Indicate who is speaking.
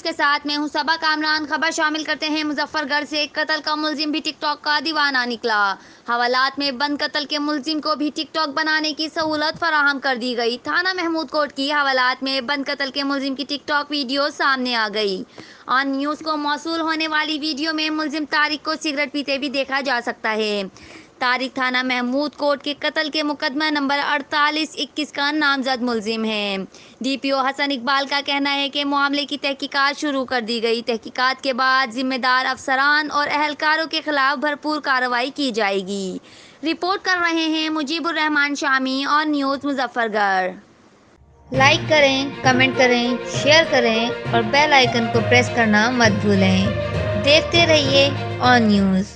Speaker 1: के साथ मैं हूं सबा कामरान। खबर शामिल करते हैं मुजफ्फरगढ़ से। कत्ल का मुलजिम भी टिकटॉक का दीवाना निकला। हवालात में बंद कत्ल के मुलजिम को भी टिकटॉक बनाने की सहूलत फराहम कर दी गई। थाना महमूद कोट की हवालात में बंद कत्ल के मुलजिम की टिकटॉक वीडियो सामने आ गई। ऑन न्यूज़ को मौसूल होने वाली वीडियो में मुलजिम तारिक को सिगरेट पीते भी देखा जा सकता है। तारिक थाना महमूद कोट के कत्ल के मुकदमा नंबर 4821 का नामजद मुलजिम है। डीपीओ हसन इकबाल का कहना है कि मामले की तहकीकात शुरू कर दी गई। तहकीकात के बाद जिम्मेदार अफसरान और अहलकारों के खिलाफ भरपूर कार्रवाई की जाएगी। रिपोर्ट कर रहे हैं मुजीबुर रहमान शामी और न्यूज़ मुजफ्फरगढ़। लाइक करें, कमेंट करें, शेयर करें और बेल आइकन को प्रेस करना मत भूलें। देखते रहिए ऑन न्यूज़।